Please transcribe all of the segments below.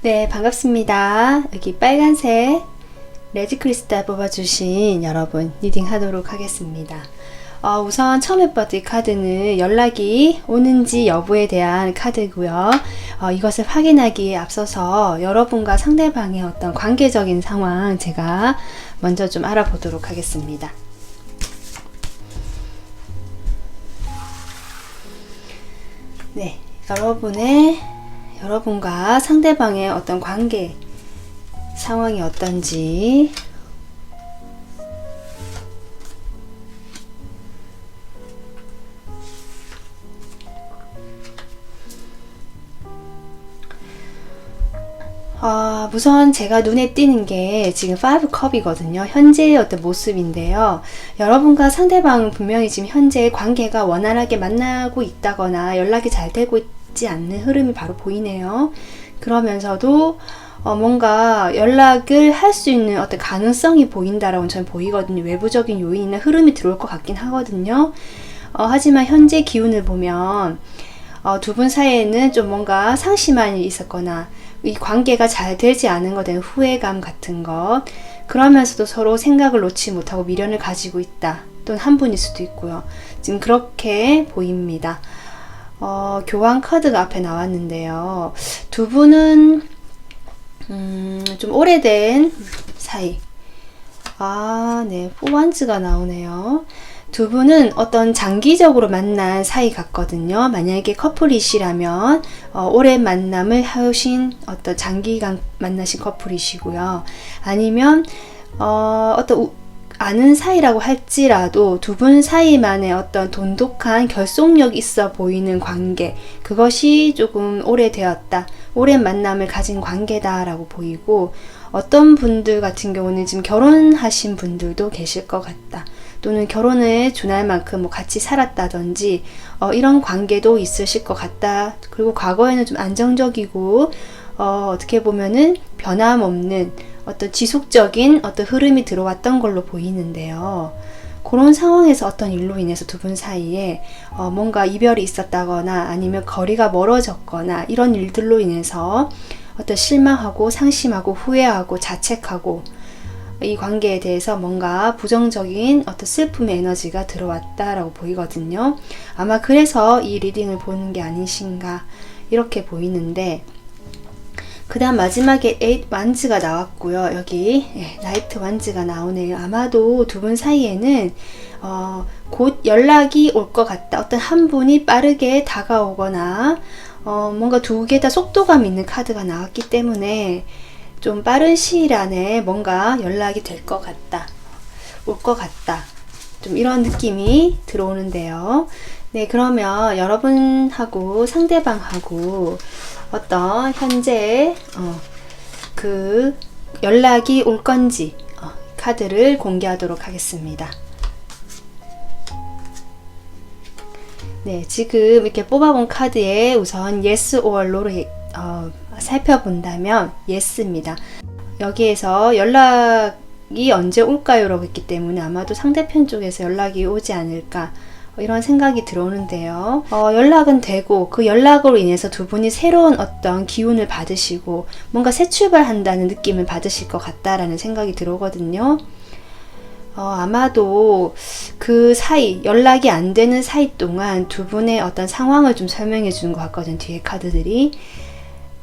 네, 반갑습니다. 여기 빨간색 레드 크리스탈 뽑아주신 여러분 리딩 하도록 하겠습니다. 우선 처음에 받은 카드는 연락이 오는지 여부에 대한 카드고요. 이것을 확인하기에 앞서서 여러분과 상대방의 어떤 관계적인 상황 제가 먼저 좀 알아보도록 하겠습니다. 네, 여러분과 상대방의 어떤 관계 상황이 어떤지 우선 제가 눈에 띄는 게 지금 5컵이거든요. 현재의 어떤 모습인데요. 여러분과 상대방은 분명히 지금 현재 관계가 원활하게 만나고 있다거나 연락이 잘 되고 있지 않는 흐름이 바로 보이네요. 그러면서도 뭔가 연락을 할 수 있는 어떤 가능성이 보인다라고 저는 보이거든요. 외부적인 요인이나 흐름이 들어올 것 같긴 하거든요. 하지만 현재 기운을 보면 두 분 사이에는 좀 뭔가 상심한 일이 있었거나 이 관계가 잘 되지 않은 것에 대한 후회감 같은 것, 그러면서도 서로 생각을 놓지 못하고 미련을 가지고 있다. 또는 한 분일 수도 있고요. 지금 그렇게 보입니다. 교환 카드가 앞에 나왔는데요. 두 분은 좀 오래된 사이. 네, 포완즈가 나오네요. 두 분은 어떤 장기적으로 만난 사이 같거든요. 만약에 커플이시라면 오랜 만남을 하신 어떤 장기간 만나신 커플이시고요. 아니면 어떤 아는 사이라고 할지라도 두 분 사이만의 어떤 돈독한 결속력 있어 보이는 관계, 그것이 조금 오래되었다, 오랜 만남을 가진 관계다라고 보이고, 어떤 분들 같은 경우는 지금 결혼하신 분들도 계실 것 같다, 또는 결혼에 준할 만큼 같이 살았다든지 이런 관계도 있으실 것 같다. 그리고 과거에는 좀 안정적이고 어떻게 보면은 변함없는 어떤 지속적인 어떤 흐름이 들어왔던 걸로 보이는데요. 그런 상황에서 어떤 일로 인해서 두 분 사이에 뭔가 이별이 있었다거나 아니면 거리가 멀어졌거나 이런 일들로 인해서 어떤 실망하고 상심하고 후회하고 자책하고 이 관계에 대해서 뭔가 부정적인 어떤 슬픔의 에너지가 들어왔다라고 보이거든요. 아마 그래서 이 리딩을 보는 게 아니신가 이렇게 보이는데, 그 다음 마지막에 8 완즈가 나왔고요. 여기 나이트 완즈가 나오네요. 아마도 두 분 사이에는 곧 연락이 올 것 같다. 어떤 한 분이 빠르게 다가오거나 뭔가 두 개 다 속도감 있는 카드가 나왔기 때문에 좀 빠른 시일 안에 뭔가 연락이 될 것 같다, 올 것 같다, 좀 이런 느낌이 들어오는데요. 네, 그러면 여러분하고 상대방하고 어떤 현재 그 연락이 올 건지 카드를 공개하도록 하겠습니다. 네, 지금 이렇게 뽑아본 카드에 우선 Yes or No로 살펴본다면 yes입니다. 여기에서 연락이 언제 올까요? 라고 했기 때문에 아마도 상대편 쪽에서 연락이 오지 않을까 이런 생각이 들어오는데요. 연락은 되고 그 연락으로 인해서 두 분이 새로운 어떤 기운을 받으시고 뭔가 새 출발한다는 느낌을 받으실 것 같다라는 생각이 들어오거든요. 아마도 그 사이, 연락이 안 되는 사이 동안 두 분의 어떤 상황을 좀 설명해 주는 것 같거든요. 뒤에 카드들이.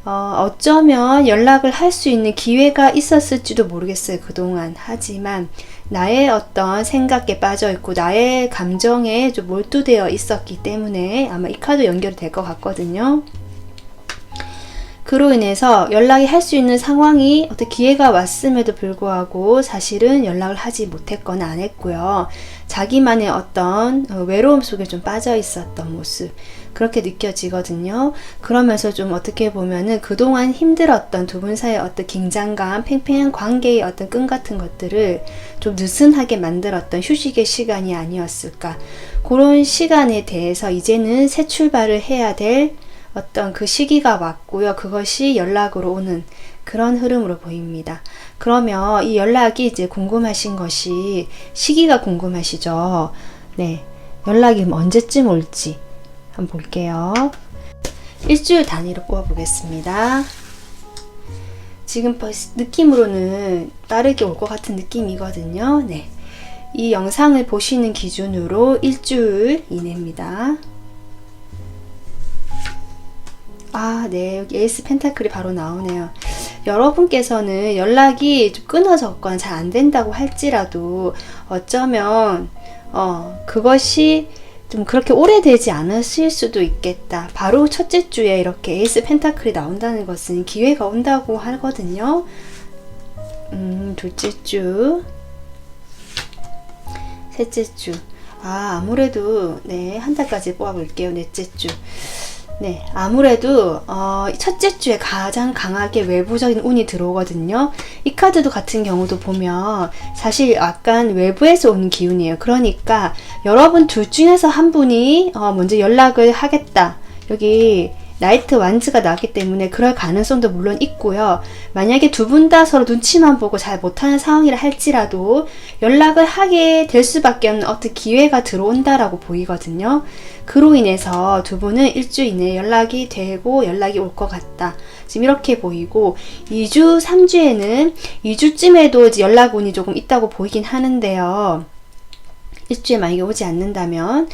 어쩌면 연락을 할 수 있는 기회가 있었을지도 모르겠어요. 그동안. 하지만 나의 어떤 생각에 빠져 있고 나의 감정에 좀 몰두되어 있었기 때문에 아마 이 카드 연결이 될 것 같거든요. 그로 인해서 연락이 할 수 있는 상황이 어떤 기회가 왔음에도 불구하고 사실은 연락을 하지 못했거나 안 했고요. 자기만의 어떤 외로움 속에 좀 빠져 있었던 모습, 그렇게 느껴지거든요. 그러면서 좀 어떻게 보면은 그동안 힘들었던 두 분 사이의 어떤 긴장감, 팽팽한 관계의 어떤 끈 같은 것들을 좀 느슨하게 만들었던 휴식의 시간이 아니었을까. 그런 시간에 대해서 이제는 새 출발을 해야 될 어떤 그 시기가 왔고요. 그것이 연락으로 오는 그런 흐름으로 보입니다. 그러면 이 연락이 이제 궁금하신 것이 시기가 궁금하시죠? 네. 연락이 언제쯤 올지 한번 볼게요. 일주일 단위로 뽑아보겠습니다. 지금 느낌으로는 빠르게 올 것 같은 느낌이거든요. 네. 이 영상을 보시는 기준으로 일주일 이내입니다. 네. 여기 에이스 펜타클이 바로 나오네요. 여러분께서는 연락이 좀 끊어졌거나 잘 안 된다고 할지라도 어쩌면 그것이 좀 그렇게 오래되지 않으실 수도 있겠다. 바로 첫째 주에 이렇게 에이스 펜타클이 나온다는 것은 기회가 온다고 하거든요. 둘째 주, 셋째 주. 아무래도 네, 한 달까지 뽑아볼게요. 넷째 주. 네, 아무래도 첫째 주에 가장 강하게 외부적인 운이 들어오거든요. 이 카드도 같은 경우도 보면 사실 약간 외부에서 오는 기운이에요. 그러니까 여러분 둘 중에서 한 분이 먼저 연락을 하겠다. 여기 나이트 완즈가 나왔기 때문에 그럴 가능성도 물론 있고요. 만약에 두 분 다 서로 눈치만 보고 잘 못하는 상황이라 할지라도 연락을 하게 될 수밖에 없는 어떤 기회가 들어온다라고 보이거든요. 그로 인해서 두 분은 일주일 이내에 연락이 되고 연락이 올 것 같다. 지금 이렇게 보이고 2주, 3주에는 2주쯤에도 이제 연락운이 조금 있다고 보이긴 하는데요. 일주일에 만약에 오지 않는다면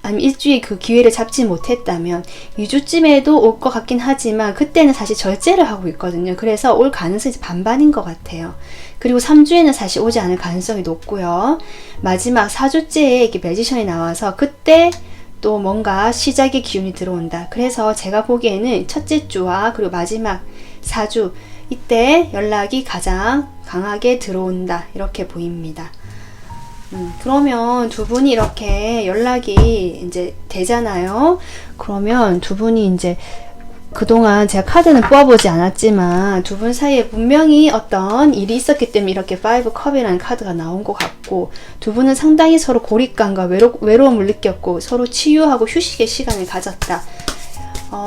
아니면 일주일 그 기회를 잡지 못했다면 2주쯤에도 올 것 같긴 하지만 그때는 사실 절제를 하고 있거든요. 그래서 올 가능성이 반반인 것 같아요. 그리고 3주에는 사실 오지 않을 가능성이 높고요. 마지막 4주째에 이렇게 매지션이 나와서 그때 또 뭔가 시작의 기운이 들어온다. 그래서 제가 보기에는 첫째 주와 그리고 마지막 4주 이때 연락이 가장 강하게 들어온다. 이렇게 보입니다. 그러면 두 분이 이렇게 연락이 이제 되잖아요. 그러면 두 분이 이제 그동안 제가 카드는 뽑아보지 않았지만 두 분 사이에 분명히 어떤 일이 있었기 때문에 이렇게 5컵이라는 카드가 나온 것 같고 두 분은 상당히 서로 고립감과 외로움을 느꼈고 서로 치유하고 휴식의 시간을 가졌다.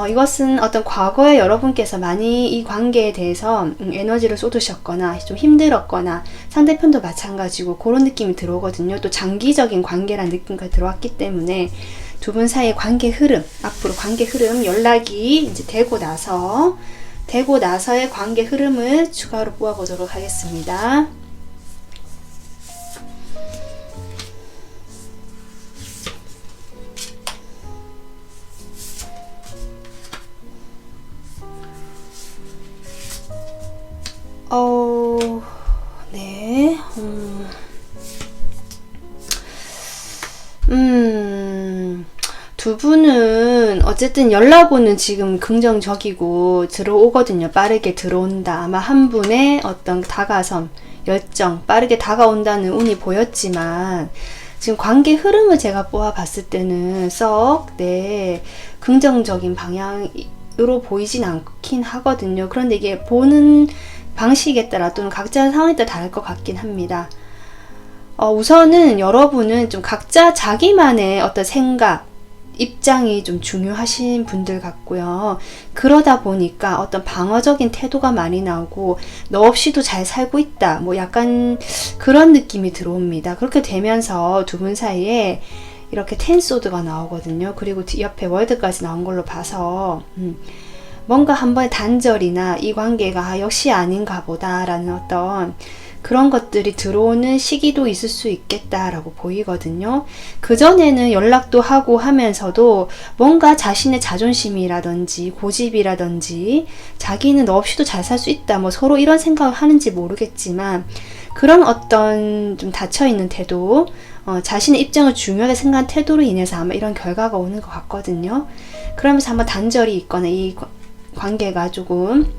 이것은 어떤 과거에 여러분께서 많이 이 관계에 대해서 에너지를 쏟으셨거나 좀 힘들었거나 상대편도 마찬가지고 그런 느낌이 들어오거든요. 또 장기적인 관계라는 느낌까지 들어왔기 때문에 두 분 사이의 관계 흐름, 앞으로 관계 흐름, 연락이 이제 되고 나서의 관계 흐름을 추가로 뽑아보도록 하겠습니다. 네. 두 분은 어쨌든 연락오는 지금 긍정적이고 들어오거든요. 빠르게 들어온다. 아마 한 분의 어떤 다가섬, 열정, 빠르게 다가온다는 운이 보였지만 지금 관계 흐름을 제가 뽑아봤을 때는 네, 긍정적인 방향으로 보이진 않긴 하거든요. 그런데 이게 보는 방식에 따라 또는 각자의 상황에 따라 다를 것 같긴 합니다. 우선은 여러분은 좀 각자 자기만의 어떤 생각, 입장이 좀 중요하신 분들 같고요. 그러다 보니까 어떤 방어적인 태도가 많이 나오고 너 없이도 잘 살고 있다. 뭐 약간 그런 느낌이 들어옵니다. 그렇게 되면서 두 분 사이에 이렇게 텐소드가 나오거든요. 그리고 옆에 월드까지 나온 걸로 봐서 뭔가 한 번의 단절이나 이 관계가 역시 아닌가 보다라는 어떤 그런 것들이 들어오는 시기도 있을 수 있겠다라고 보이거든요. 그전에는 연락도 하고 하면서도 뭔가 자신의 자존심이라든지 고집이라든지 자기는 너 없이도 잘 살 수 있다. 뭐 서로 이런 생각을 하는지 모르겠지만 그런 어떤 좀 닫혀있는 태도, 자신의 입장을 중요하게 생각한 태도로 인해서 아마 이런 결과가 오는 것 같거든요. 그러면서 한번 단절이 있거나 이 관계가 조금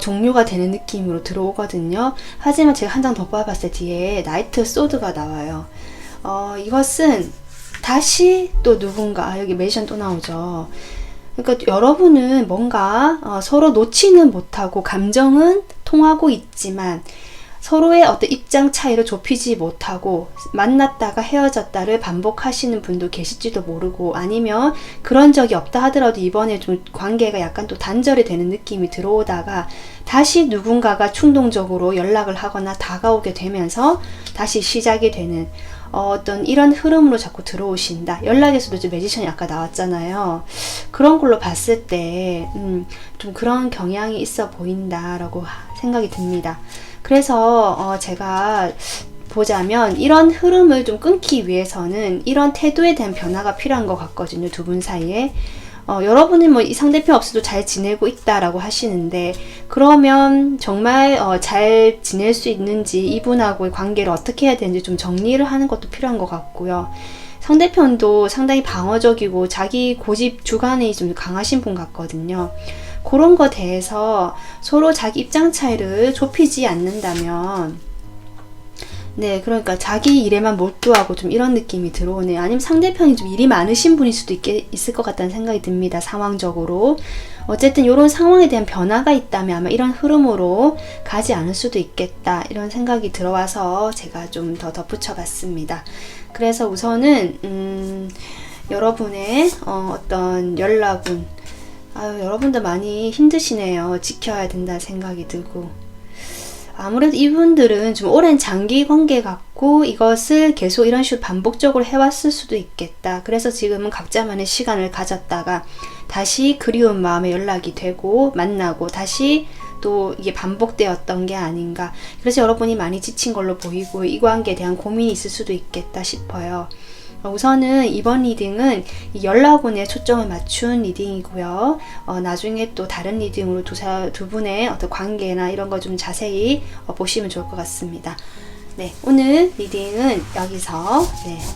종료가 되는 느낌으로 들어오거든요. 하지만 제가 한 장 더 뽑아봤을 때 뒤에 나이트 소드가 나와요. 이것은 다시 또 누군가, 여기 메이션 또 나오죠. 그러니까 여러분은 뭔가 서로 놓지는 못하고 감정은 통하고 있지만 서로의 어떤 입장 차이를 좁히지 못하고 만났다가 헤어졌다를 반복하시는 분도 계실지도 모르고, 아니면 그런 적이 없다 하더라도 이번에 좀 관계가 약간 또 단절이 되는 느낌이 들어오다가 다시 누군가가 충동적으로 연락을 하거나 다가오게 되면서 다시 시작이 되는 어떤 이런 흐름으로 자꾸 들어오신다. 연락에서도 이제 매지션이 아까 나왔잖아요. 그런 걸로 봤을 때 좀 그런 경향이 있어 보인다라고 생각이 듭니다. 그래서 제가 보자면 이런 흐름을 좀 끊기 위해서는 이런 태도에 대한 변화가 필요한 것 같거든요. 두 분 사이에. 여러분은 뭐 이 상대편 없어도 잘 지내고 있다라고 하시는데, 그러면 정말 잘 지낼 수 있는지, 이분하고의 관계를 어떻게 해야 되는지 좀 정리를 하는 것도 필요한 것 같고요. 상대편도 상당히 방어적이고 자기 고집 주관이 좀 강하신 분 같거든요. 그런 거에 대해서 서로 자기 입장 차이를 좁히지 않는다면, 네, 그러니까 자기 일에만 몰두하고 좀 이런 느낌이 들어오네요. 아니면 상대편이 좀 일이 많으신 분일 수도 있을 것 같다는 생각이 듭니다. 상황적으로. 어쨌든 이런 상황에 대한 변화가 있다면 아마 이런 흐름으로 가지 않을 수도 있겠다, 이런 생각이 들어와서 제가 좀 더 덧붙여 봤습니다. 그래서 우선은 여러분의 어떤 연락운, 여러분들 많이 힘드시네요. 지켜야 된다 생각이 들고, 아무래도 이분들은 좀 오랜 장기 관계 같고 이것을 계속 이런 식으로 반복적으로 해왔을 수도 있겠다. 그래서 지금은 각자만의 시간을 가졌다가 다시 그리운 마음에 연락이 되고 만나고 다시 또 이게 반복되었던 게 아닌가. 그래서 여러분이 많이 지친 걸로 보이고 이 관계에 대한 고민이 있을 수도 있겠다 싶어요. 우선은 이번 리딩은 이 연락운에 초점을 맞춘 리딩이고요. 나중에 또 다른 리딩으로 두 분의 어떤 관계나 이런 거 좀 자세히 보시면 좋을 것 같습니다. 네, 오늘 리딩은 여기서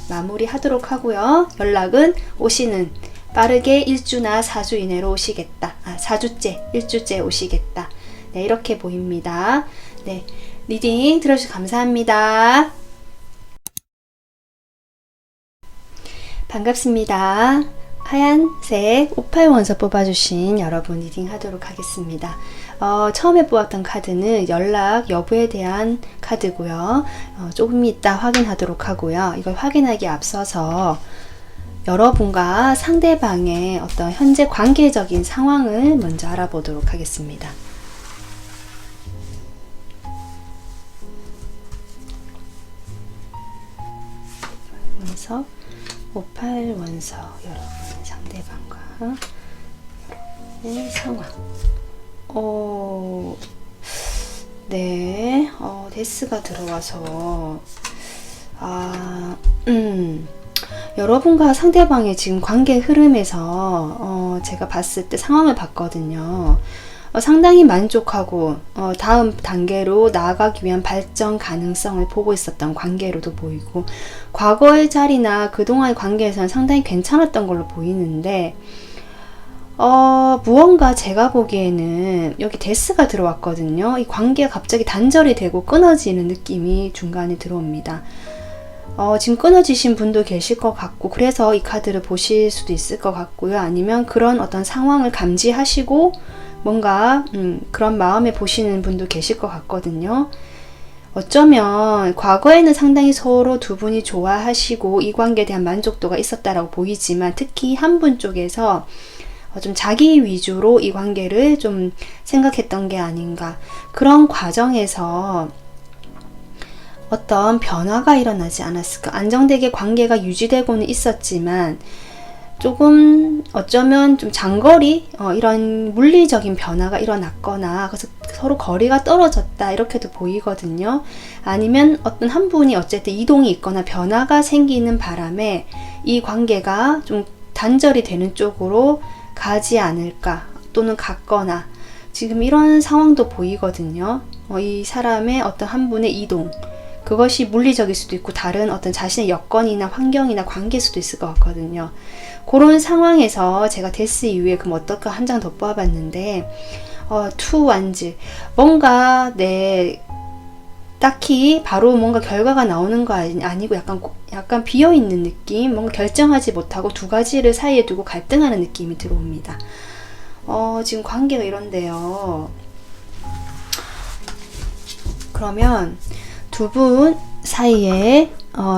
마무리 하도록 하고요. 연락은 오시는 빠르게 1주나 4주 이내로 오시겠다. 4주째, 1주째 오시겠다. 네, 이렇게 보입니다. 네, 리딩 들어주셔서 감사합니다. 반갑습니다. 하얀색 58 원서 뽑아주신 여러분 리딩 하도록 하겠습니다. 처음에 뽑았던 카드는 연락 여부에 대한 카드고요. 조금 이따 확인하도록 하고요. 이걸 확인하기에 앞서서 여러분과 상대방의 어떤 현재 관계적인 상황을 먼저 알아보도록 하겠습니다. 원서 58 원서, 여러분 상대방과 여러분의 상황. 네, 데스가 들어와서 여러분과 상대방의 지금 관계 흐름에서 제가 봤을 때 상황을 봤거든요. 상당히 만족하고 다음 단계로 나아가기 위한 발전 가능성을 보고 있었던 관계로도 보이고, 과거의 자리나 그동안의 관계에서는 상당히 괜찮았던 걸로 보이는데, 무언가 제가 보기에는 여기 데스가 들어왔거든요. 이 관계가 갑자기 단절이 되고 끊어지는 느낌이 중간에 들어옵니다. 지금 끊어지신 분도 계실 것 같고, 그래서 이 카드를 보실 수도 있을 것 같고요. 아니면 그런 어떤 상황을 감지하시고 뭔가 그런 마음에 보시는 분도 계실 것 같거든요. 어쩌면 과거에는 상당히 서로 두 분이 좋아하시고 이 관계에 대한 만족도가 있었다라고 보이지만, 특히 한 분 쪽에서 좀 자기 위주로 이 관계를 좀 생각했던 게 아닌가. 그런 과정에서 어떤 변화가 일어나지 않았을까. 안정되게 관계가 유지되고는 있었지만 조금 어쩌면 좀 장거리 이런 물리적인 변화가 일어났거나, 그래서 서로 거리가 떨어졌다 이렇게도 보이거든요. 아니면 어떤 한 분이 어쨌든 이동이 있거나 변화가 생기는 바람에 이 관계가 좀 단절이 되는 쪽으로 가지 않을까, 또는 같거나, 지금 이런 상황도 보이거든요. 이 사람의 어떤 한 분의 이동, 그것이 물리적일 수도 있고 다른 어떤 자신의 여건이나 환경이나 관계일 수도 있을 것 같거든요. 그런 상황에서 제가 데스 이후에 그럼 어떨까 한 장 더 뽑아봤는데, 투 완즈, 뭔가 딱히 바로 뭔가 결과가 나오는 거 아니고 약간 비어있는 느낌, 뭔가 결정하지 못하고 두 가지를 사이에 두고 갈등하는 느낌이 들어옵니다. 지금 관계가 이런데요. 그러면 두 분 사이에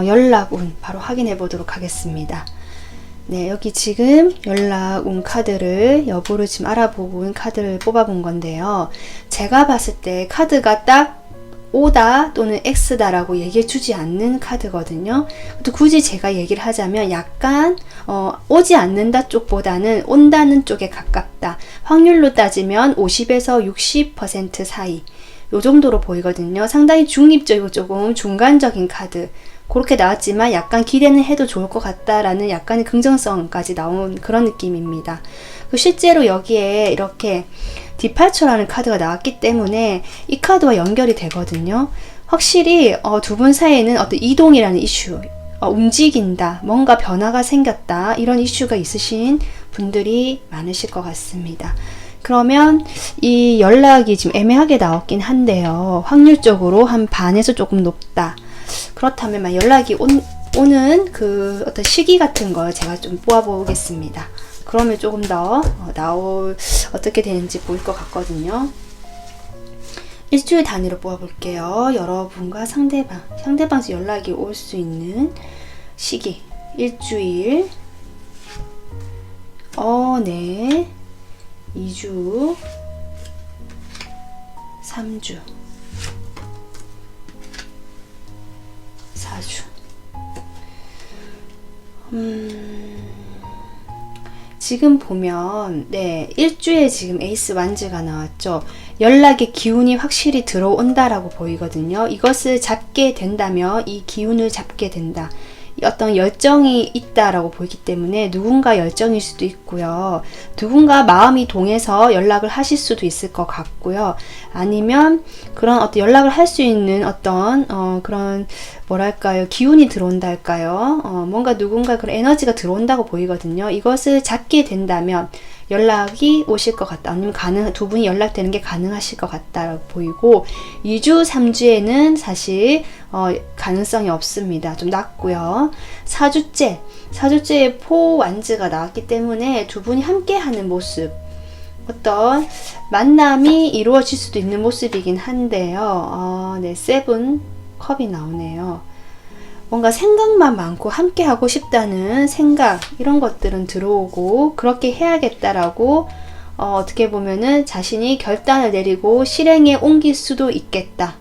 연락운 바로 확인해 보도록 하겠습니다. 네, 여기 지금 연락운 카드를 여부를 지금 알아보고 온 카드를 뽑아본 건데요. 제가 봤을 때 카드가 딱 O다 또는 X다라고 얘기해 주지 않는 카드거든요. 또 굳이 제가 얘기를 하자면 약간 오지 않는다 쪽보다는 온다는 쪽에 가깝다. 확률로 따지면 50에서 60% 사이, 요 정도로 보이거든요. 상당히 중립적이고 조금 중간적인 카드, 그렇게 나왔지만 약간 기대는 해도 좋을 것 같다라는 약간의 긍정성까지 나온 그런 느낌입니다. 실제로 여기에 이렇게 디파처라는 카드가 나왔기 때문에 이 카드와 연결이 되거든요. 확실히 두 분 사이에는 어떤 이동이라는 이슈, 움직인다, 뭔가 변화가 생겼다, 이런 이슈가 있으신 분들이 많으실 것 같습니다. 그러면 이 연락이 지금 애매하게 나왔긴 한데요. 확률적으로 한 반에서 조금 높다. 그렇다면 연락이 오는 그 어떤 시기 같은 걸 제가 좀 뽑아보겠습니다. 그러면 조금 더 어떻게 되는지 보일 것 같거든요. 일주일 단위로 뽑아볼게요. 여러분과 상대방에서 연락이 올 수 있는 시기, 일주일, 네, 2주, 3주, 4주. 지금 보면 일주에 지금 에이스 완즈가 나왔죠. 연락의 기운이 확실히 들어온다라고 보이거든요. 이것을 잡게 된다면, 이 기운을 잡게 된다, 어떤 열정이 있다라고 보이기 때문에 누군가 열정일 수도 있고요. 누군가 마음이 동해서 연락을 하실 수도 있을 것 같고요. 아니면 그런 어떤 연락을 할 수 있는 어떤 그런 뭐랄까요, 기운이 들어온다 할까요? 뭔가 누군가 그런 에너지가 들어온다고 보이거든요. 이것을 잡게 된다면 연락이 오실 것 같다. 아니면 두 분이 연락되는 게 가능하실 것 같다라고 보이고, 2주, 3주에는 사실 가능성이 없습니다. 좀 낮고요. 4주째에 포 완즈가 나왔기 때문에 두 분이 함께하는 모습, 어떤 만남이 이루어질 수도 있는 모습이긴 한데요. 세븐 컵이 나오네요. 뭔가 생각만 많고 함께 하고 싶다는 생각, 이런 것들은 들어오고, 그렇게 해야겠다라고 어떻게 보면은 자신이 결단을 내리고 실행에 옮길 수도 있겠다.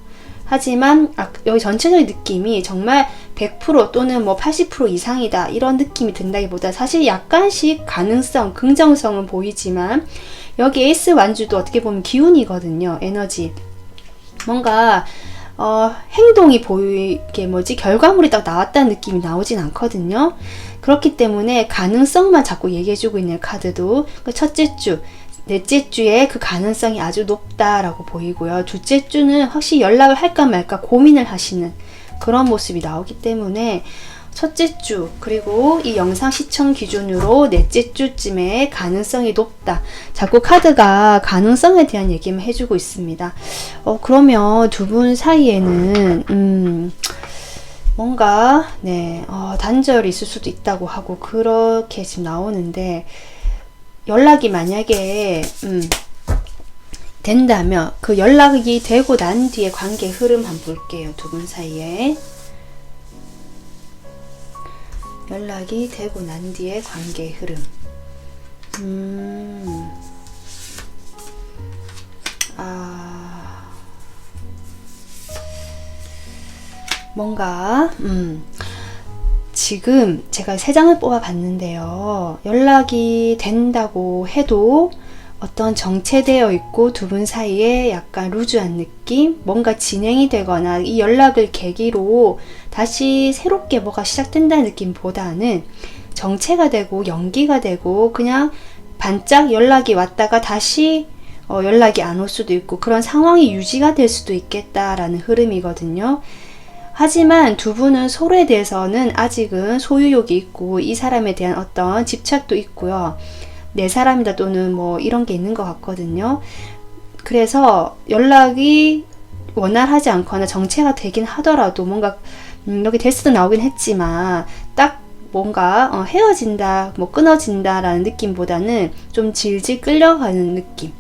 하지만 여기 전체적인 느낌이 정말 100% 또는 뭐 80% 이상이다, 이런 느낌이 든다기보다 사실 약간씩 가능성, 긍정성은 보이지만, 여기 에이스 완주도 어떻게 보면 기운이거든요. 에너지. 뭔가 행동이 보이게 결과물이 딱 나왔다는 느낌이 나오진 않거든요. 그렇기 때문에 가능성만 자꾸 얘기해주고 있는 카드도 첫째 주, 넷째 주에 그 가능성이 아주 높다라고 보이고요. 둘째 주는 확실히 연락을 할까 말까 고민을 하시는 그런 모습이 나오기 때문에 첫째 주, 그리고 이 영상 시청 기준으로 넷째 주쯤에 가능성이 높다. 자꾸 카드가 가능성에 대한 얘기만 해주고 있습니다. 그러면 두 분 사이에는 뭔가 단절이 있을 수도 있다고 하고, 그렇게 지금 나오는데, 연락이 만약에 된다면 그 연락이 되고 난 뒤에 관계 흐름 한번 볼게요. 두 분 사이에 연락이 되고 난 뒤에 관계 흐름. 뭔가 지금 제가 3장을 뽑아 봤는데요. 연락이 된다고 해도 어떤 정체되어 있고 두 분 사이에 약간 루즈한 느낌, 뭔가 진행이 되거나 이 연락을 계기로 다시 새롭게 뭐가 시작된다는 느낌보다는 정체가 되고 연기가 되고 그냥 반짝 연락이 왔다가 다시 연락이 안 올 수도 있고 그런 상황이 유지가 될 수도 있겠다라는 흐름이거든요. 하지만 두 분은 서로에 대해서는 아직은 소유욕이 있고 이 사람에 대한 어떤 집착도 있고요. 내 사람이다 또는 뭐 이런 게 있는 것 같거든요. 그래서 연락이 원활하지 않거나 정체가 되긴 하더라도 뭔가 여기 데스도 나오긴 했지만 딱 뭔가 헤어진다, 뭐 끊어진다 라는 느낌보다는 좀 질질 끌려가는 느낌.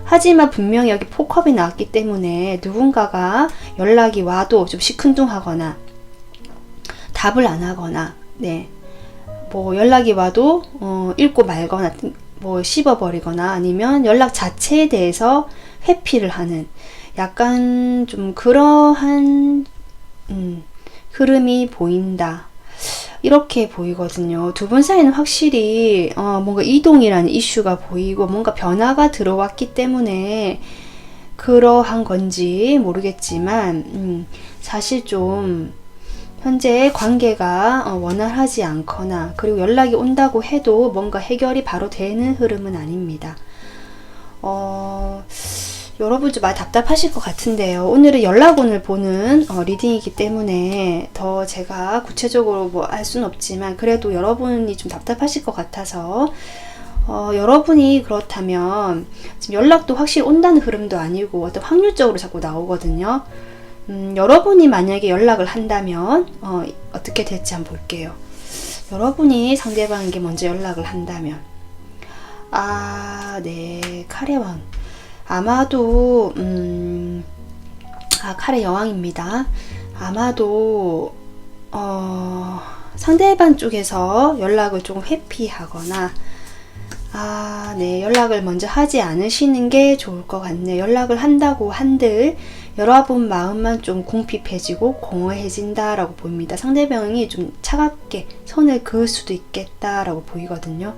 하지만 분명히 여기 포컵이 나왔기 때문에 누군가가 연락이 와도 좀 시큰둥하거나 답을 안 하거나 뭐 연락이 와도 읽고 말거나 뭐 씹어버리거나 아니면 연락 자체에 대해서 회피를 하는 약간 좀 그러한 흐름이 보인다. 이렇게 보이거든요. 두 분 사이는 확실히 뭔가 이동이라는 이슈가 보이고 뭔가 변화가 들어왔기 때문에 그러한 건지 모르겠지만 사실 좀 현재 관계가 원활하지 않거나 그리고 연락이 온다고 해도 뭔가 해결이 바로 되는 흐름은 아닙니다. 여러분 좀 많이 답답하실 것 같은데요. 오늘은 연락운을 보는 리딩이기 때문에 더 제가 구체적으로 뭐 알 수는 없지만 그래도 여러분이 좀 답답하실 것 같아서 여러분이 그렇다면 지금 연락도 확실히 온다는 흐름도 아니고 어떤 확률적으로 자꾸 나오거든요. 여러분이 만약에 연락을 한다면 어떻게 될지 한번 볼게요. 여러분이 상대방에게 먼저 연락을 한다면 네, 칼의 왕. 아마도 칼의 여왕입니다. 아마도 상대방 쪽에서 연락을 조금 회피하거나 네, 연락을 먼저 하지 않으시는 게 좋을 것 같네요. 연락을 한다고 한들 여러분 마음만 좀 궁핍해지고 공허해진다라고 보입니다. 상대방이 좀 차갑게 선을 그을 수도 있겠다라고 보이거든요.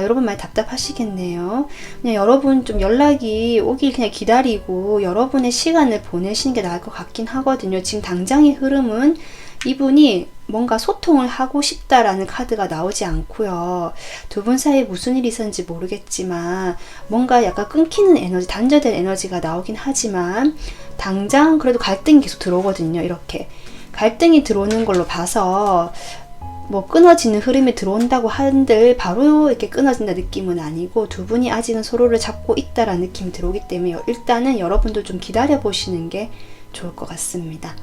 여러분 많이 답답하시겠네요. 그냥 여러분 좀 연락이 오길 그냥 기다리고 여러분의 시간을 보내시는 게 나을 것 같긴 하거든요. 지금 당장의 흐름은 이분이 뭔가 소통을 하고 싶다라는 카드가 나오지 않고요. 두 분 사이에 무슨 일이 있었는지 모르겠지만 뭔가 약간 끊기는 에너지, 단절된 에너지가 나오긴 하지만 당장 그래도 갈등이 계속 들어오거든요. 이렇게 갈등이 들어오는 걸로 봐서 뭐 끊어지는 흐름이 들어온다고 한들 바로 이렇게 끊어진다 느낌은 아니고 두 분이 아직은 서로를 잡고 있다라는 느낌이 들어오기 때문에 일단은 여러분도 좀 기다려 보시는 게 좋을 것 같습니다.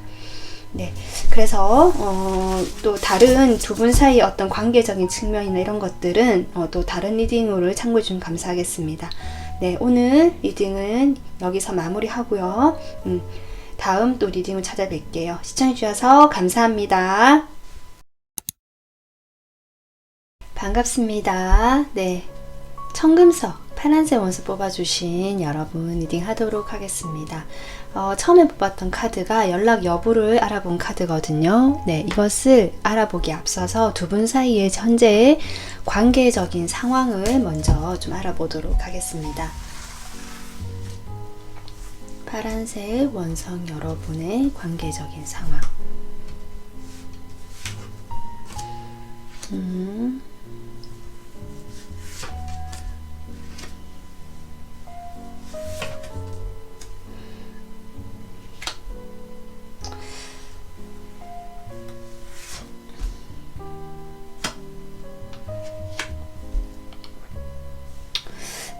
네, 그래서 또 다른 두 분 사이의 어떤 관계적인 측면이나 이런 것들은 또 다른 리딩으로 참고해 주시면 감사하겠습니다. 네, 오늘 리딩은 여기서 마무리하고요. 다음 또 리딩을 찾아뵐게요. 시청해 주셔서 감사합니다. 반갑습니다. 네, 청금석 파란색 원수 뽑아주신 여러분 리딩 하도록 하겠습니다. 처음에 뽑았던 카드가 연락 여부를 알아본 카드거든요. 네, 이것을 알아보기 앞서서 두 분 사이의 현재의 관계적인 상황을 먼저 좀 알아보도록 하겠습니다. 파란색 원성 여러분의 관계적인 상황.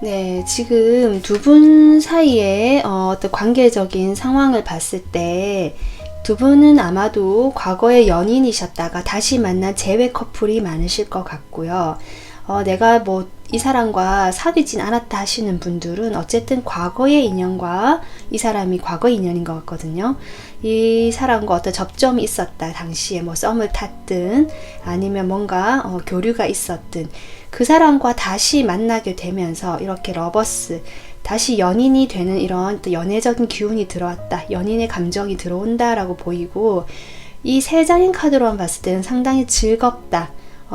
네, 지금 두 분 사이에 어떤 관계적인 상황을 봤을 때 두 분은 아마도 과거의 연인이셨다가 다시 만난 재회 커플이 많으실 것 같고요. 내가 뭐 이 사람과 사귀진 않았다 하시는 분들은 어쨌든 과거의 인연과 이 사람이 과거 인연인 것 같거든요. 이 사람과 어떤 접점이 있었다. 당시에 뭐 썸을 탔든 아니면 뭔가 교류가 있었든 그 사람과 다시 만나게 되면서 이렇게 러버스, 다시 연인이 되는 이런 또 연애적인 기운이 들어왔다. 연인의 감정이 들어온다라고 보이고, 이 세 장의 카드로만 봤을 때는 상당히 즐겁다.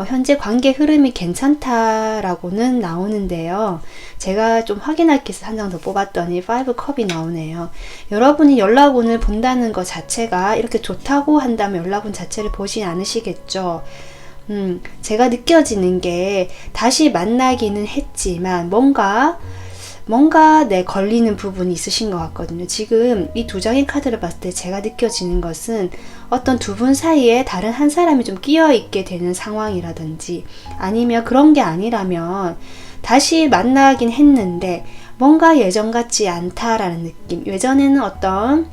현재 관계 흐름이 괜찮다라고는 나오는데요. 제가 좀 확인하기 위해서 한 장 더 뽑았더니 5 컵이 나오네요. 여러분이 연락운을 본다는 것 자체가 이렇게 좋다고 한다면 연락운 자체를 보지 않으시겠죠. 제가 느껴지는 게 다시 만나기는 했지만 뭔가 걸리는 부분이 있으신 것 같거든요. 지금 이 두 장의 카드를 봤을 때 제가 느껴지는 것은 어떤 두 분 사이에 다른 한 사람이 좀 끼어 있게 되는 상황이라든지, 아니면 그런 게 아니라면 다시 만나긴 했는데 뭔가 예전 같지 않다라는 느낌. 예전에는 어떤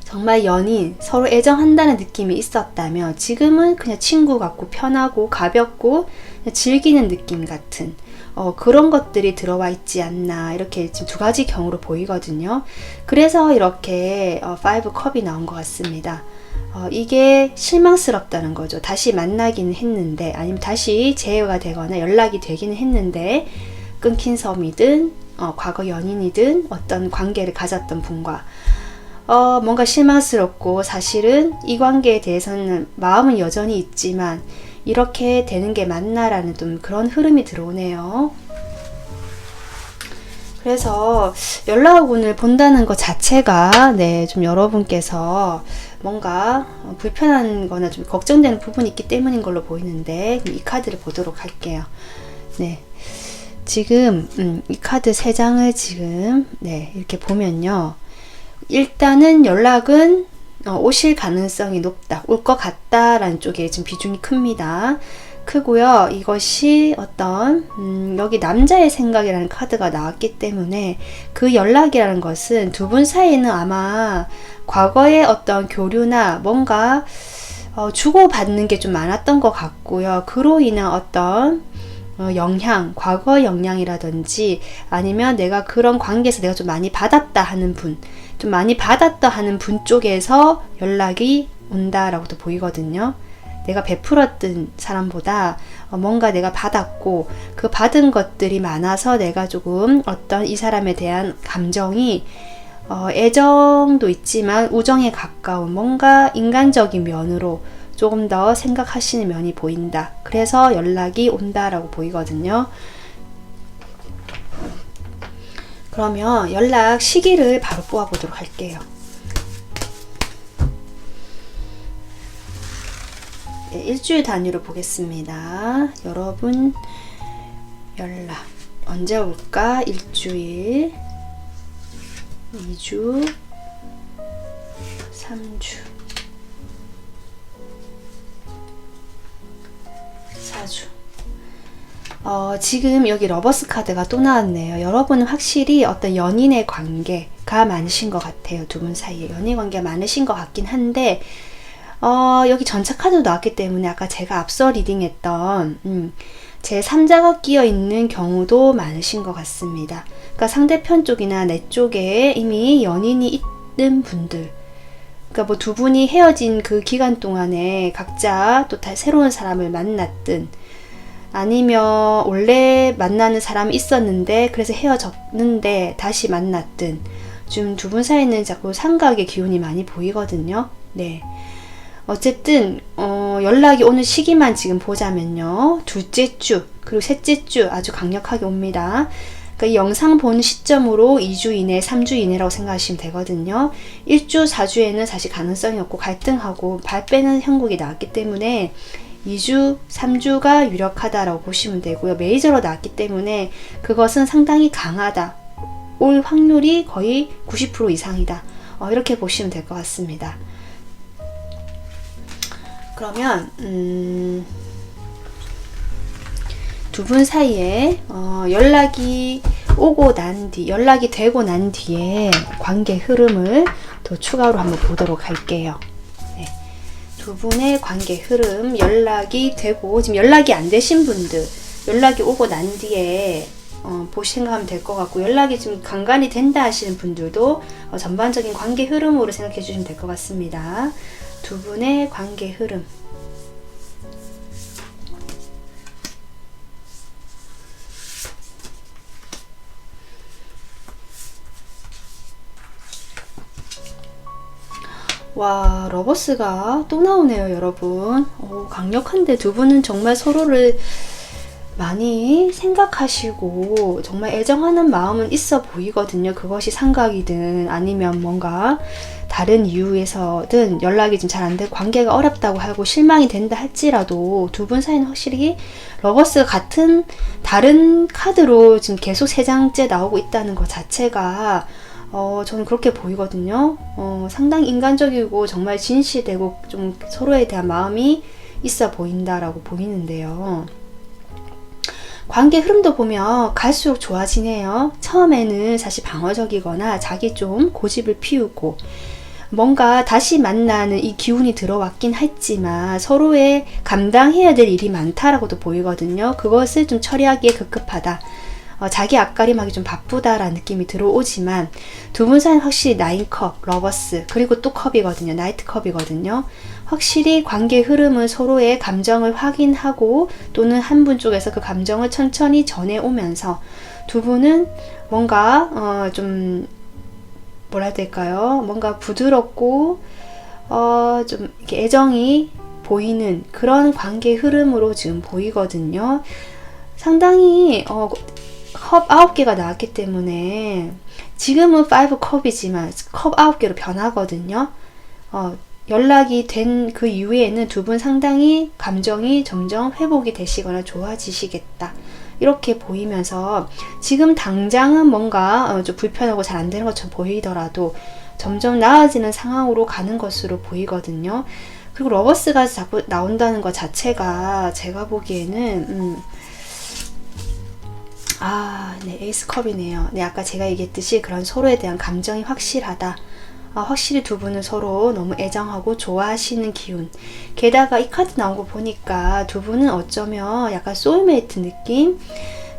정말 연인, 서로 애정한다는 느낌이 있었다면 지금은 그냥 친구 같고 편하고 가볍고 즐기는 느낌 같은 그런 것들이 들어와 있지 않나, 이렇게 지금 두 가지 경우로 보이거든요. 그래서 이렇게 5 컵이 나온 것 같습니다. 이게 실망스럽다는 거죠. 다시 만나기는 했는데, 아니면 다시 재회가 되거나 연락이 되기는 했는데, 끊긴 섬이든 과거 연인이든 어떤 관계를 가졌던 분과 뭔가 실망스럽고, 사실은 이 관계에 대해서는 마음은 여전히 있지만 이렇게 되는 게 맞나라는 좀 그런 흐름이 들어오네요. 그래서 연락운을 본다는 것 자체가 좀 여러분께서 뭔가 불편한 거나 좀 걱정되는 부분이 있기 때문인 걸로 보이는데, 이 카드를 보도록 할게요. 네. 지금 이 카드 3장을 지금 이렇게 보면요. 일단은 연락은 오실 가능성이 높다, 올 것 같다라는 쪽에 지금 비중이 큽니다. 크고요. 이것이 어떤 여기 남자의 생각이라는 카드가 나왔기 때문에 그 연락이라는 것은 두 분 사이에는 아마 과거의 어떤 교류나 뭔가 주고받는 게 좀 많았던 것 같고요. 그로 인한 어떤 영향, 과거 영향이라든지, 아니면 내가 그런 관계에서 내가 좀 많이 받았다 하는 분, 좀 많이 받았다 하는 분 쪽에서 연락이 온다라고도 보이거든요. 내가 베풀었던 사람보다 뭔가 내가 받았고, 그 받은 것들이 많아서 내가 조금 어떤 이 사람에 대한 감정이 애정도 있지만 우정에 가까운 뭔가 인간적인 면으로 조금 더 생각하시는 면이 보인다. 그래서 연락이 온다라고 보이거든요. 그러면 연락 시기를 바로 뽑아보도록 할게요. 일주일 단위로 보겠습니다. 여러분 연락 언제 올까? 일주일, 2주, 3주, 4주. 지금 여기 러버스 카드가 또 나왔네요. 여러분은 확실히 어떤 연인의 관계가 많으신 것 같아요. 두 분 사이에 연인 관계가 많으신 것 같긴 한데, 여기 전차 카드도 나왔기 때문에 아까 제가 앞서 리딩했던 제 3자가 끼어 있는 경우도 많으신 것 같습니다. 그러니까 상대편 쪽이나 내 쪽에 이미 연인이 있는 분들, 그러니까 뭐 두 분이 헤어진 그 기간 동안에 각자 또 다 새로운 사람을 만났든, 아니면 원래 만나는 사람이 있었는데 그래서 헤어졌는데 다시 만났든, 지금 두 분 사이는 자꾸 삼각의 기운이 많이 보이거든요. 네. 어쨌든 연락이 오는 시기만 지금 보자면요, 둘째 주 그리고 셋째 주 아주 강력하게 옵니다. 그러니까 이 영상 보는 시점으로 2주 이내, 3주 이내라고 생각하시면 되거든요. 1주, 4주에는 사실 가능성이 없고 갈등하고 발 빼는 형국이 나왔기 때문에 2주, 3주가 유력하다라고 보시면 되고요. 메이저로 나왔기 때문에 그것은 상당히 강하다, 올 확률이 거의 90% 이상이다, 이렇게 보시면 될 것 같습니다. 그러면 두 분 사이에 연락이 오고 난 뒤, 연락이 되고 난 뒤에 관계 흐름을 더 추가로 한번 보도록 할게요. 네. 두 분의 관계 흐름, 연락이 되고 지금 연락이 안 되신 분들, 연락이 오고 난 뒤에 생각하면 될 것 같고, 연락이 좀 간간히 된다 하시는 분들도 전반적인 관계 흐름으로 생각해 주시면 될 것 같습니다. 두 분의 관계 흐름. 와, 러버스가 또 나오네요, 여러분. 강력한데 두 분은 정말 서로를 많이 생각하시고 정말 애정하는 마음은 있어 보이거든요. 그것이 삼각이든 아니면 뭔가 다른 이유에서든 연락이 좀 잘 안 되고 관계가 어렵다고 하고 실망이 된다 할지라도 두 분 사이는 확실히 러버스가 같은 다른 카드로 지금 계속 3장째 나오고 있다는 것 자체가 저는 그렇게 보이거든요. 상당히 인간적이고 정말 진실되고 좀 서로에 대한 마음이 있어 보인다라고 보이는데요. 관계 흐름도 보면 갈수록 좋아지네요. 처음에는 사실 방어적이거나 자기 좀 고집을 피우고 뭔가 다시 만나는 이 기운이 들어왔긴 했지만 서로의 감당해야 될 일이 많다라고도 보이거든요. 그것을 좀 처리하기에 급급하다. 자기 앞가림하기 좀 바쁘다라는 느낌이 들어오지만 두 분 사이는 확실히 9컵, 러버스, 그리고 또 컵이거든요. 나이트 컵이거든요. 확실히 관계 흐름은 서로의 감정을 확인하고 또는 한 분 쪽에서 그 감정을 천천히 전해오면서 두 분은 뭔가 좀 뭐라 해야 될까요? 뭔가 부드럽고 좀 이렇게 애정이 보이는 그런 관계 흐름으로 지금 보이거든요. 상당히 컵 9개가 나왔기 때문에 지금은 5컵이지만 컵 9개로 변하거든요. 연락이 된 그 이후에는 두 분 상당히 감정이 점점 회복이 되시거나 좋아지시겠다. 이렇게 보이면서 지금 당장은 뭔가 좀 불편하고 잘 안 되는 것처럼 보이더라도 점점 나아지는 상황으로 가는 것으로 보이거든요. 그리고 러버스가 자꾸 나온다는 것 자체가 제가 보기에는 네, 에이스컵이네요. 네, 아까 제가 얘기했듯이 그런 서로에 대한 감정이 확실하다. 확실히 두 분은 서로 너무 애정하고 좋아하시는 기운. 게다가 이 카드 나온 거 보니까 두 분은 어쩌면 약간 소울메이트 느낌?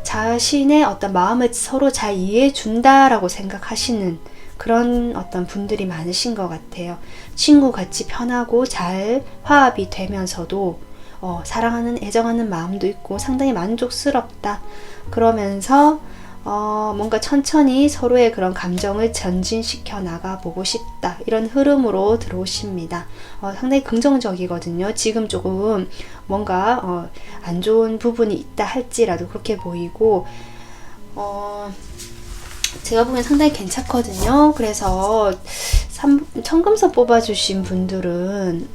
자신의 어떤 마음을 서로 잘 이해해 준다라고 생각하시는 그런 어떤 분들이 많으신 것 같아요. 친구같이 편하고 잘 화합이 되면서도 사랑하는, 애정하는 마음도 있고 상당히 만족스럽다. 그러면서 뭔가 천천히 서로의 그런 감정을 전진시켜 나가 보고 싶다. 이런 흐름으로 들어오십니다. 상당히 긍정적이거든요. 지금 조금 뭔가 안 좋은 부분이 있다 할지라도 그렇게 보이고 제가 보기엔 상당히 괜찮거든요. 그래서 청금석 뽑아주신 분들은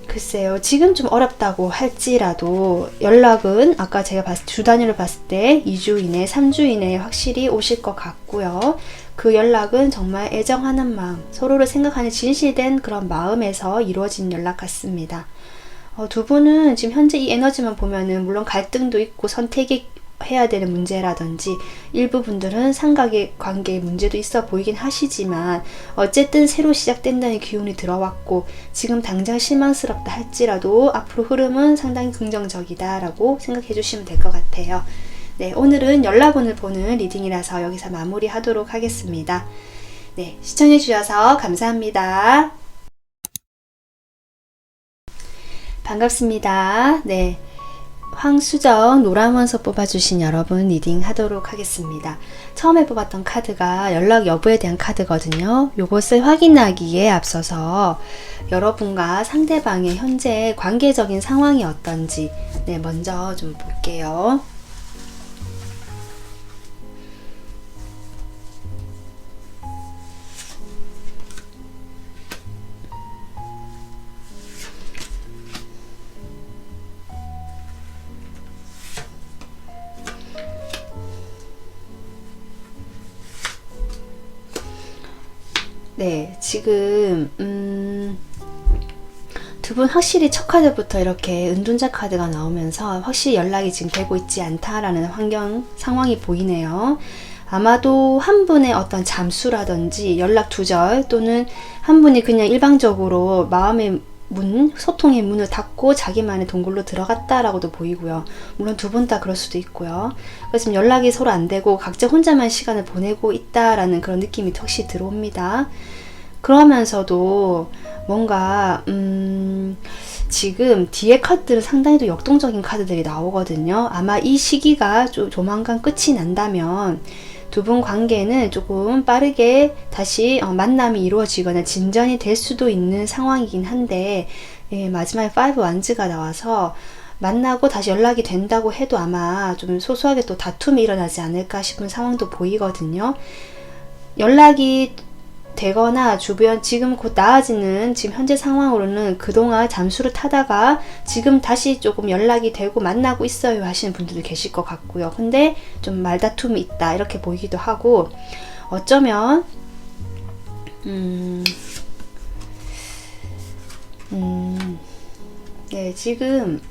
글쎄요, 지금 좀 어렵다고 할지라도 연락은 아까 제가 주 단위로 봤을 때 2주 이내, 3주 이내에 확실히 오실 것 같고요. 그 연락은 정말 애정하는 마음, 서로를 생각하는 진실된 그런 마음에서 이루어진 연락 같습니다. 두 분은 지금 현재 이 에너지만 보면은 물론 갈등도 있고 선택이 해야 되는 문제라든지 일부 분들은 삼각의 관계의 문제도 있어 보이긴 하시지만 어쨌든 새로 시작된다는 기운이 들어왔고 지금 당장 실망스럽다 할지라도 앞으로 흐름은 상당히 긍정적이다 라고 생각해 주시면 될 것 같아요. 네, 오늘은 연락운을 보는 리딩이라서 여기서 마무리 하도록 하겠습니다. 네, 시청해 주셔서 감사합니다. 반갑습니다. 네. 황수정 노라원서 뽑아주신 여러분 리딩 하도록 하겠습니다. 처음에 뽑았던 카드가 연락 여부에 대한 카드거든요. 이것을 확인하기에 앞서서 여러분과 상대방의 현재 관계적인 상황이 어떤지 먼저 좀 볼게요. 네, 지금 두 분 확실히 첫 카드부터 이렇게 은둔자 카드가 나오면서 확실히 연락이 지금 되고 있지 않다라는 상황이 보이네요. 아마도 한 분의 어떤 잠수라든지 연락 두절, 또는 한 분이 그냥 일방적으로 마음의 문, 소통의 문을 닫고 자기만의 동굴로 들어갔다라고도 보이고요. 물론 두 분 다 그럴 수도 있고요. 그래서 지금 연락이 서로 안 되고 각자 혼자만 시간을 보내고 있다라는 그런 느낌이 확실히 들어옵니다. 그러면서도 뭔가 지금 뒤에 카드들은 상당히 또 역동적인 카드들이 나오거든요. 아마 이 시기가 조만간 끝이 난다면 두 분 관계는 조금 빠르게 다시 만남이 이루어지거나 진전이 될 수도 있는 상황이긴 한데, 예, 마지막에 5 완즈가 나와서 만나고 다시 연락이 된다고 해도 아마 좀 소소하게 또 다툼이 일어나지 않을까 싶은 상황도 보이거든요. 연락이 되거나 주변 지금 곧 나아지는 지금 현재 상황으로는 그동안 잠수를 타다가 지금 다시 조금 연락이 되고 만나고 있어요 하시는 분들도 계실 것 같고요. 근데 좀 말다툼이 있다 이렇게 보이기도 하고, 어쩌면 네, 지금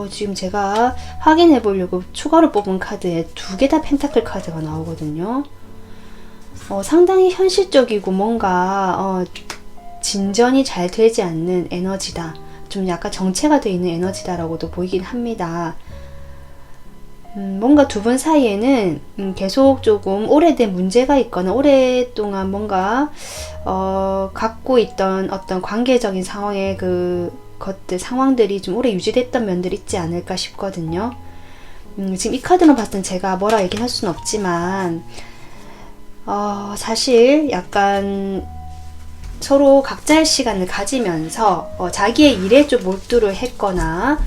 지금 제가 확인해 보려고 추가로 뽑은 카드에 두 개 다 펜타클 카드가 나오거든요. 상당히 현실적이고 뭔가 진전이 잘 되지 않는 에너지다. 좀 약간 정체가 되어 있는 에너지다라고도 보이긴 합니다. 뭔가 두 분 사이에는 계속 조금 오래된 문제가 있거나 오랫동안 뭔가 갖고 있던 어떤 관계적인 상황의 상황들이 좀 오래 유지됐던 면들이 있지 않을까 싶거든요. 지금 이 카드로 봤을 땐 제가 뭐라 얘기할 수는 없지만, 사실 약간 서로 각자의 시간을 가지면서 자기의 일에 좀 몰두를 했거나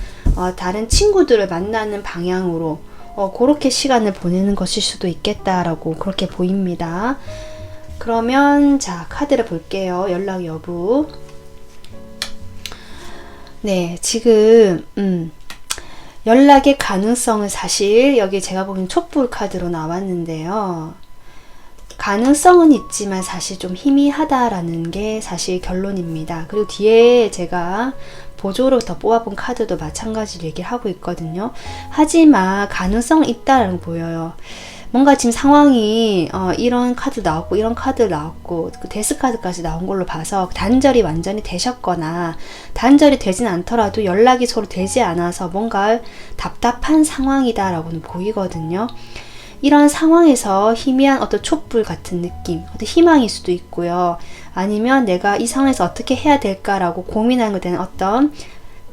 다른 친구들을 만나는 방향으로 그렇게 시간을 보내는 것일 수도 있겠다라고 그렇게 보입니다. 그러면 자, 카드를 볼게요. 연락 여부. 네, 지금 연락의 가능성은 사실 여기 제가 보기엔 촛불 카드로 나왔는데요. 가능성은 있지만 사실 좀 희미하다라는 게 사실 결론입니다. 그리고 뒤에 제가 보조로 더 뽑아본 카드도 마찬가지로 얘기를 하고 있거든요. 하지만 가능성은 있다라는 거 보여요. 뭔가 지금 상황이 이런 카드 나왔고 이런 카드 나왔고 그 데스 카드까지 나온 걸로 봐서 단절이 완전히 되셨거나 단절이 되진 않더라도 연락이 서로 되지 않아서 뭔가 답답한 상황이다라고는 보이거든요. 이런 상황에서 희미한 어떤 촛불 같은 느낌, 어떤 희망일 수도 있고요. 아니면 내가 이 상황에서 어떻게 해야 될까라고 고민하는 것에 대한 어떤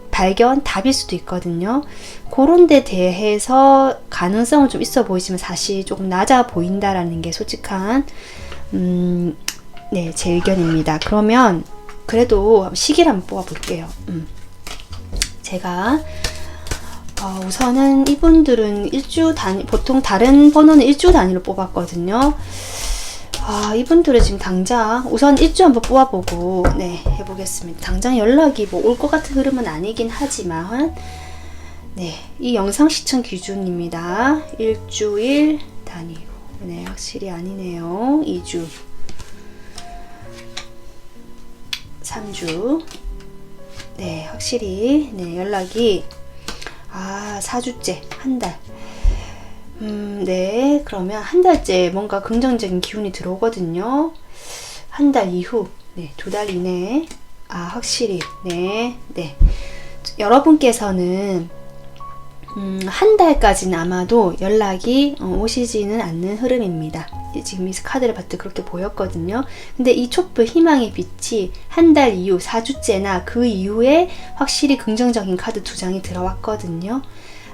발견, 답일 수도 있거든요. 그런 데 대해서 가능성은 좀 있어 보이지만 사실 조금 낮아 보인다라는 게 솔직한 네, 제 의견입니다. 그러면 그래도 시기를 한번 뽑아볼게요. 제가 우선은 이분들은 일주 단위, 보통 다른 번호는 일주 단위로 뽑았거든요. 이분들은 지금 당장 우선 일주 한번 뽑아보고 네, 해보겠습니다. 당장 연락이 뭐 올 것 같은 흐름은 아니긴 하지만 네, 이 영상 시청 기준입니다. 일주일 단위로. 네, 확실히 아니네요. 2주 3주 네, 확실히 네, 연락이 4주째, 한 달. 네, 그러면 한 달째 뭔가 긍정적인 기운이 들어오거든요. 한 달 이후, 네, 2달 이내에, 확실히, 네, 네. 여러분께서는, 한 달까지는 아마도 연락이 오시지는 않는 흐름입니다. 지금 이 카드를 봤을 때 그렇게 보였거든요. 근데 이 촛불 희망의 빛이 한 달 이후 4주째나 그 이후에 확실히 긍정적인 카드 2장이 들어왔거든요.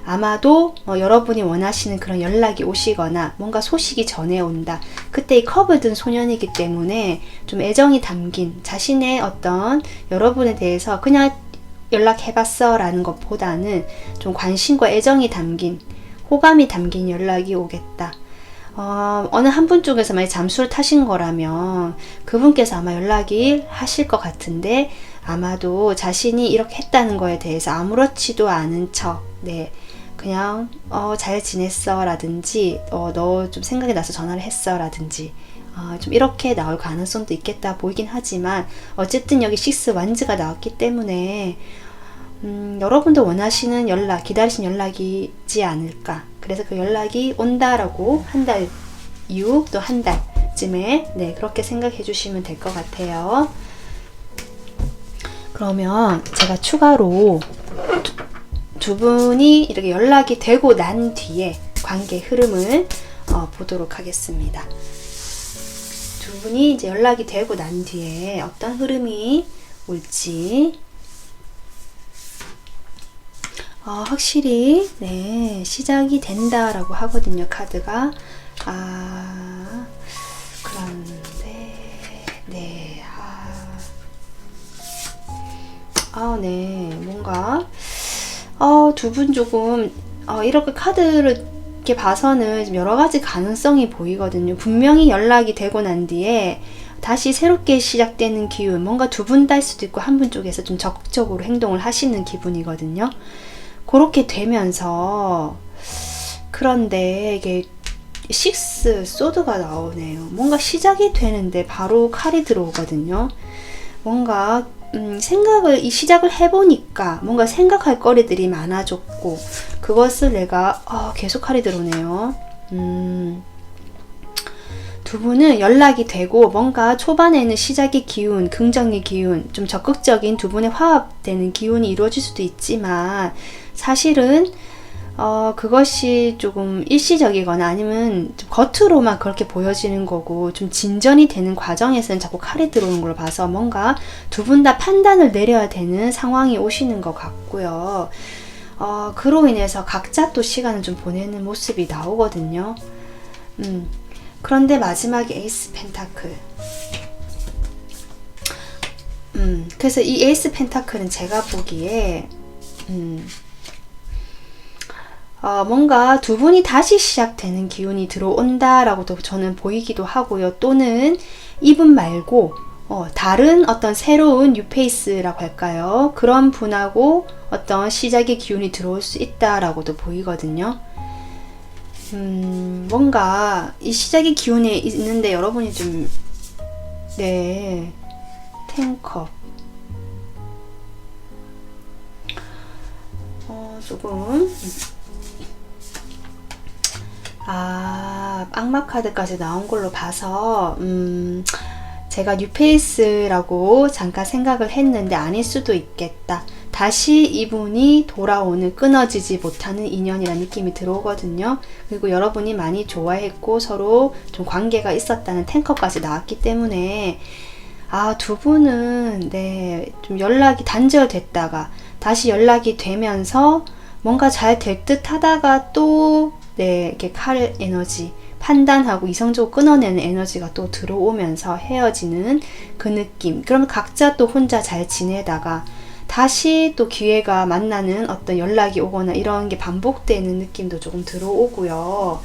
아마도 여러분이 원하시는 그런 연락이 오시거나 뭔가 소식이 전해온다. 그때 이 컵을 든 소년이기 때문에 좀 애정이 담긴 자신의 어떤 여러분에 대해서 그냥 연락해봤어 라는 것보다는 좀 관심과 애정이 담긴, 호감이 담긴 연락이 오겠다. 어느 한 분 쪽에서 만약 잠수를 타신 거라면 그분께서 아마 연락이 하실 것 같은데, 아마도 자신이 이렇게 했다는 거에 대해서 아무렇지도 않은 척, 네, 그냥 잘 지냈어 라든지 너 좀 생각이 나서 전화를 했어 라든지 좀 이렇게 나올 가능성도 있겠다 보이긴 하지만, 어쨌든 여기 6 완즈가 나왔기 때문에 여러분도 원하시는 연락, 기다리신 연락이지 않을까. 그래서 그 연락이 온다라고 한 달 이후 또 한 달쯤에 네, 그렇게 생각해 주시면 될 것 같아요. 그러면 제가 추가로 두 분이 이렇게 연락이 되고 난 뒤에 관계 흐름을 보도록 하겠습니다. 두 분이 이제 연락이 되고 난 뒤에 어떤 흐름이 올지 확실히 네, 시작이 된다라고 하거든요. 카드가 그런데 네, 네, 뭔가 두 분 조금 이렇게 카드를 이렇게 봐서는 좀 여러 가지 가능성이 보이거든요. 분명히 연락이 되고 난 뒤에 다시 새롭게 시작되는 기운, 뭔가 두 분 딸 수도 있고 한 분 쪽에서 좀 적극적으로 행동을 하시는 기분이거든요. 그렇게 되면서 그런데 이게 소드가 나오네요. 뭔가 시작이 되는데 바로 칼이 들어오거든요. 뭔가 시작을 해보니까 뭔가 생각할 거리들이 많아졌고 그것을 내가 계속 칼이 들어오네요. 두 분은 연락이 되고 뭔가 초반에는 시작의 기운, 긍정의 기운, 좀 적극적인 두 분의 화합되는 기운이 이루어질 수도 있지만 사실은 그것이 조금 일시적이거나 아니면 좀 겉으로만 그렇게 보여지는 거고 좀 진전이 되는 과정에서는 자꾸 칼이 들어오는 걸 봐서 뭔가 두 분 다 판단을 내려야 되는 상황이 오시는 것 같고요. 그로 인해서 각자 또 시간을 좀 보내는 모습이 나오거든요. 그런데 마지막에 에이스 펜타클. 그래서 이 에이스 펜타클은 제가 보기에 뭔가 두 분이 다시 시작되는 기운이 들어온다라고도 저는 보이기도 하고요. 또는 이분 말고 다른 어떤 새로운 뉴페이스라고 할까요? 그런 분하고 어떤 시작의 기운이 들어올 수 있다라고도 보이거든요. 뭔가 이 시작의 기운이 있는데 여러분이 좀 네, 탱커 조금 악마 카드까지 나온 걸로 봐서 제가 뉴페이스라고 잠깐 생각을 했는데 아닐 수도 있겠다. 다시 이분이 돌아오는 끊어지지 못하는 인연이라는 느낌이 들어오거든요. 그리고 여러분이 많이 좋아했고 서로 좀 관계가 있었다는 탱커까지 나왔기 때문에 두 분은 네, 좀 연락이 단절됐다가 다시 연락이 되면서 뭔가 잘 될 듯 하다가 또 네, 이렇게 칼 에너지 판단하고 이성적으로 끊어내는 에너지가 또 들어오면서 헤어지는 그 느낌. 그러면 각자 또 혼자 잘 지내다가 다시 또 기회가 만나는 어떤 연락이 오거나 이런 게 반복되는 느낌도 조금 들어오고요.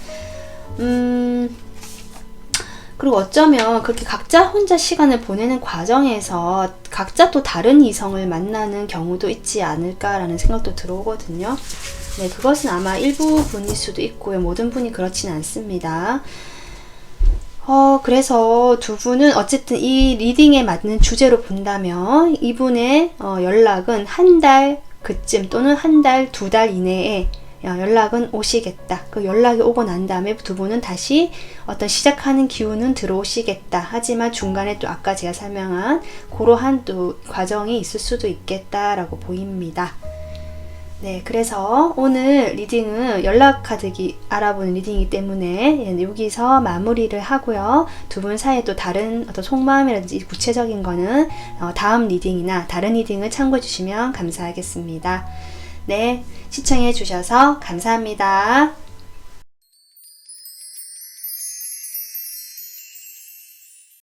그리고 어쩌면 그렇게 각자 혼자 시간을 보내는 과정에서 각자 또 다른 이성을 만나는 경우도 있지 않을까라는 생각도 들어오거든요. 네, 그것은 아마 일부 분일 수도 있고요. 모든 분이 그렇진 않습니다. 그래서 두 분은 어쨌든 이 리딩에 맞는 주제로 본다면 이분의 연락은 한 달 그쯤 또는 한 달, 두 달 이내에 연락은 오시겠다. 그 연락이 오고 난 다음에 두 분은 다시 어떤 시작하는 기운은 들어오시겠다. 하지만 중간에 또 아까 제가 설명한 그러한 또 과정이 있을 수도 있겠다라고 보입니다. 네, 그래서 오늘 리딩은 연락 카드 알아보는 리딩이기 때문에 여기서 마무리를 하고요. 두 분 사이에 또 다른 어떤 속마음이라든지 구체적인 거는 다음 리딩이나 다른 리딩을 참고해 주시면 감사하겠습니다. 네, 시청해 주셔서 감사합니다.